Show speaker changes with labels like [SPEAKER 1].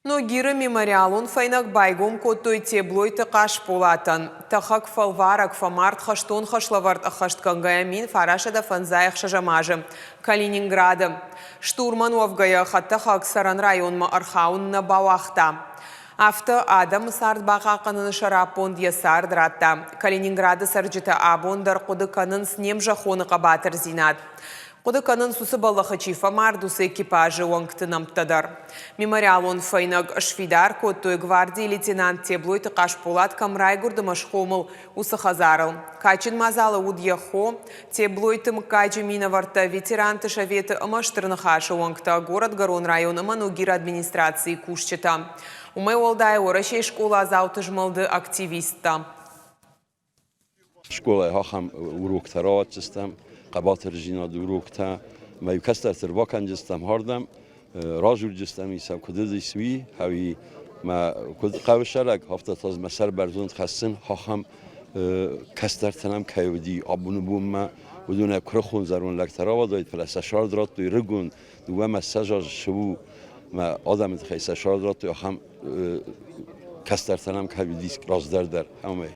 [SPEAKER 1] Но гиры мемориалун файнак байгум коттой теблой тыкаш полатын. Тахак фалварак фамарт хаштон хашлаварт ахашткангаямин фарашада фанзаях шажамажы. Калининграды. Штурман уавгая хаттахак саран районма архаун на бауахта. Авто адам сард бақақынын шарапон дия сард ратта. Калининграды сарджита абондар қудыканын снем жахоны қабатыр зинат. Қудыканын сусы баллахы чифа мардусы экипажы уаңктынамтадар. Мемориал он файнаг швидар коттой гвардии лейтенант теблой тықаш полат камрай гурдымаш хомыл усы хазарыл. Качин мазалы удьяхо теблой тым качи минаварта ветеранты шаветы амаштырнахашы уаңкта город Гарон район аманугир администрации кушчета. Умай олдай орашей школа заутыжмалды активиста.
[SPEAKER 2] Школа хахам уруктарат систем. قبات رجینا دوروکتا میکست تربا کنجستم هردم راجور جستم ایسا کدی سوی هایی ما کد قوشرک هفته تاز مسر برزند خستن هم کستر تنم کیودی آبونو بوم ما بدون کرخون زرون لکترا و داید فلسه شارد رات توی رگون دوام مساج شبو ما آدم خیسه شارد رات توی هم کستر تنم کیودی راز در همه